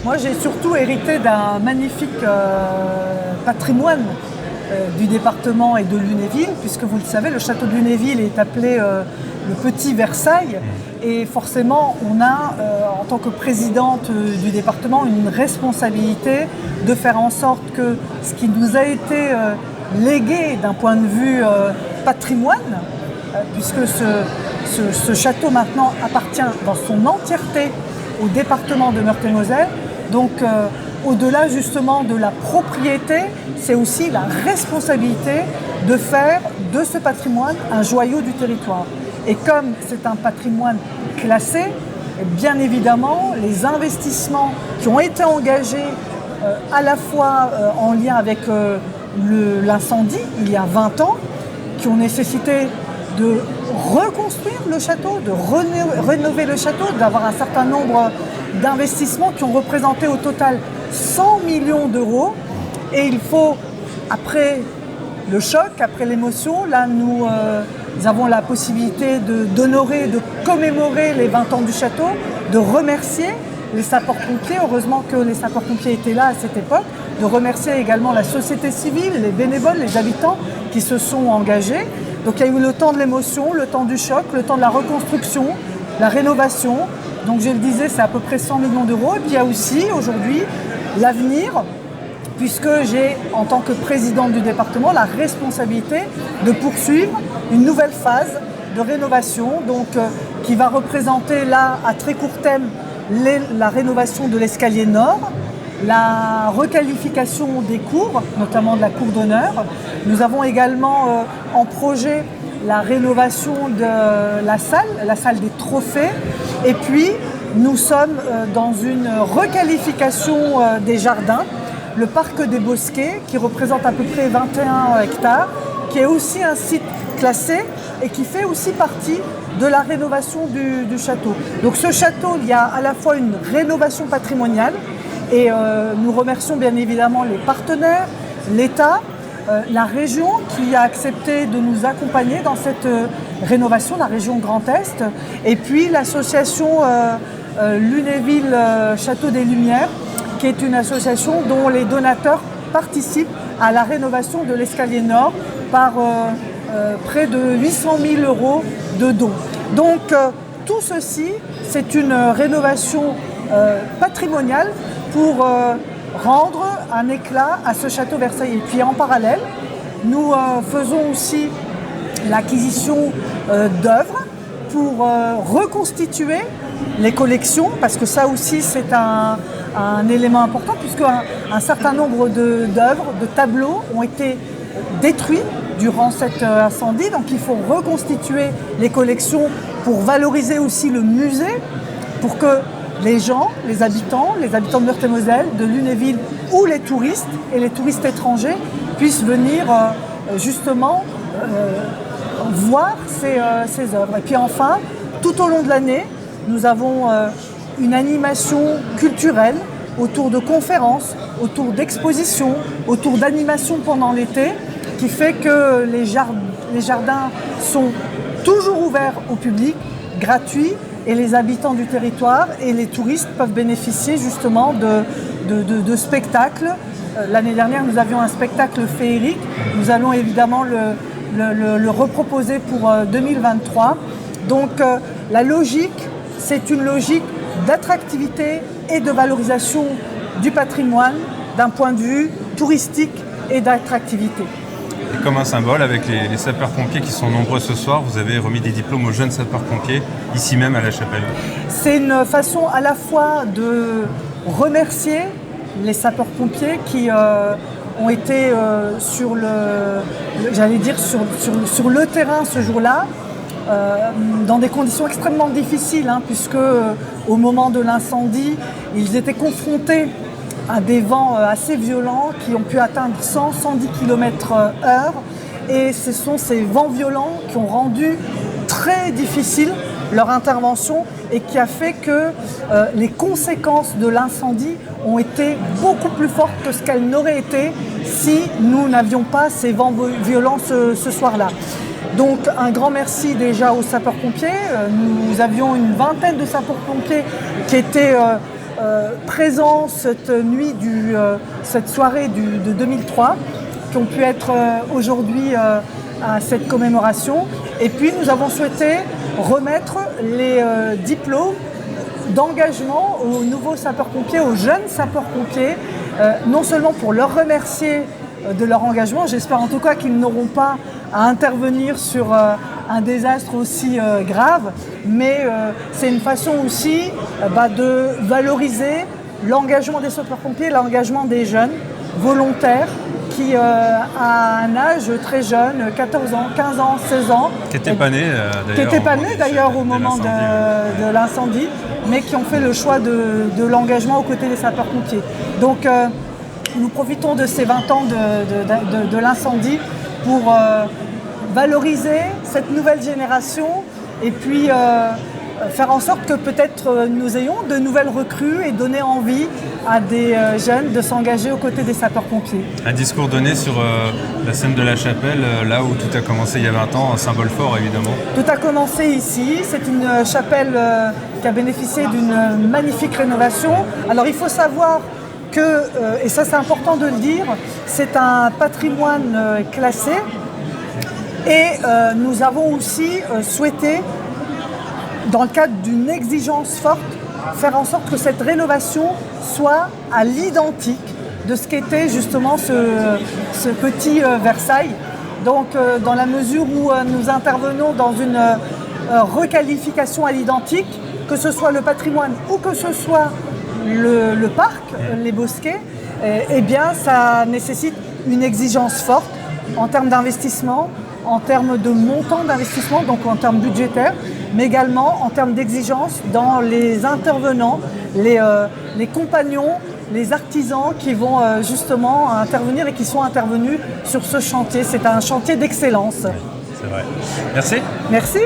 Moi, j'ai surtout hérité d'un magnifique patrimoine du département et de Lunéville, puisque vous le savez, le château de Lunéville est appelé le Petit Versailles. Et forcément, on a, en tant que présidente du département, une responsabilité de faire en sorte que ce qui nous a été légué d'un point de vue patrimoine, puisque ce château maintenant appartient dans son entièreté au département de Meurthe-et-Moselle. Donc au-delà justement de la propriété, c'est aussi la responsabilité de faire de ce patrimoine un joyau du territoire. Et comme c'est un patrimoine classé, bien évidemment, les investissements qui ont été engagés à la fois en lien avec l'incendie il y a 20 ans, qui ont nécessité de reconstruire le château, de rénover le château, d'avoir un certain nombre d'investissements qui ont représenté au total 100 millions d'euros. Et il faut, après le choc, après l'émotion, là nous avons la possibilité d'honorer, de commémorer les 20 ans du château, de remercier les sapeurs-pompiers, heureusement que les sapeurs-pompiers étaient là à cette époque, de remercier également la société civile, les bénévoles, les habitants qui se sont engagés. Donc il y a eu le temps de l'émotion, le temps du choc, le temps de la reconstruction, la rénovation. Donc je le disais, c'est à peu près 100 millions d'euros. Et puis il y a aussi aujourd'hui l'avenir, puisque j'ai, en tant que présidente du département, la responsabilité de poursuivre une nouvelle phase de rénovation, donc qui va représenter là, à très court terme, la rénovation de l'escalier nord, la requalification des cours, notamment de la cour d'honneur. Nous avons également en projet la rénovation de la salle des trophées. Et puis, nous sommes dans une requalification des jardins, le parc des Bosquets, qui représente à peu près 21 hectares, qui est aussi un site classé et qui fait aussi partie de la rénovation du château. Donc ce château, il y a à la fois une rénovation patrimoniale, et nous remercions bien évidemment les partenaires, l'État, la région qui a accepté de nous accompagner dans cette rénovation, la région Grand Est, et puis l'association Lunéville Château des Lumières, qui est une association dont les donateurs participent à la rénovation de l'escalier nord par près de 800 000 euros de dons. Donc tout ceci, c'est une rénovation patrimoniale pour rendre un éclat à ce château versaillais. Et puis en parallèle, nous faisons aussi l'acquisition d'œuvres pour reconstituer les collections, parce que ça aussi c'est un élément important, puisque un certain nombre d'œuvres, de tableaux ont été détruits durant cet incendie. Donc il faut reconstituer les collections pour valoriser aussi le musée, pour que les gens, les habitants de Meurthe-et-Moselle, de Lunéville ou les touristes et les touristes étrangers puissent venir justement voir ces œuvres. Et puis enfin, tout au long de l'année, nous avons une animation culturelle autour de conférences, autour d'expositions, autour d'animations pendant l'été, qui fait que les jardins sont toujours ouverts au public, gratuits, et les habitants du territoire et les touristes peuvent bénéficier justement de spectacles. L'année dernière, nous avions un spectacle féerique. Nous allons évidemment le reproposer pour 2023. Donc la logique, c'est une logique d'attractivité et de valorisation du patrimoine d'un point de vue touristique et d'attractivité. Et comme un symbole, avec les sapeurs-pompiers qui sont nombreux ce soir, vous avez remis des diplômes aux jeunes sapeurs-pompiers, ici même à La Chapelle. C'est une façon à la fois de remercier les sapeurs-pompiers qui ont été sur le terrain ce jour-là, dans des conditions extrêmement difficiles, puisque au moment de l'incendie, ils étaient confrontés à des vents assez violents qui ont pu atteindre 100-110 km/h. Et ce sont ces vents violents qui ont rendu très difficile leur intervention et qui a fait que les conséquences de l'incendie ont été beaucoup plus fortes que ce qu'elles n'auraient été si nous n'avions pas ces vents violents ce soir-là. Donc un grand merci déjà aux sapeurs-pompiers. Nous avions une vingtaine de sapeurs-pompiers qui étaient présents cette nuit, cette soirée de 2003, qui ont pu être aujourd'hui à cette commémoration. Et puis nous avons souhaité remettre les diplômes d'engagement aux nouveaux sapeurs-pompiers, aux jeunes sapeurs-pompiers, non seulement pour leur remercier de leur engagement, j'espère en tout cas qu'ils n'auront pas à intervenir sur un désastre aussi grave, mais c'est une façon aussi de valoriser l'engagement des sapeurs-pompiers, l'engagement des jeunes volontaires qui, à un âge très jeune, 14 ans, 15 ans, 16 ans, qui n'étaient pas nés d'ailleurs au moment de l'incendie, mais qui ont fait le choix de l'engagement aux côtés des sapeurs-pompiers. Donc nous profitons de ces 20 ans de l'incendie pour valoriser cette nouvelle génération et puis faire en sorte que peut-être nous ayons de nouvelles recrues et donner envie à des jeunes de s'engager aux côtés des sapeurs-pompiers. Un discours donné sur la scène de la Chapelle, là où tout a commencé il y a 20 ans, un symbole fort évidemment. Tout a commencé ici, c'est une chapelle qui a bénéficié d'une magnifique rénovation. Alors il faut savoir que, et ça c'est important de le dire, c'est un patrimoine classé et nous avons aussi souhaité, dans le cadre d'une exigence forte, faire en sorte que cette rénovation soit à l'identique de ce qu'était justement ce petit Versailles. Donc dans la mesure où nous intervenons dans une requalification à l'identique, que ce soit le patrimoine ou que ce soit le parc, les bosquets, eh bien ça nécessite une exigence forte en termes d'investissement, en termes de montant d'investissement, donc en termes budgétaires, mais également en termes d'exigence dans les intervenants, les compagnons, les artisans qui vont justement intervenir et qui sont intervenus sur ce chantier. C'est un chantier d'excellence. C'est vrai. Merci. Merci.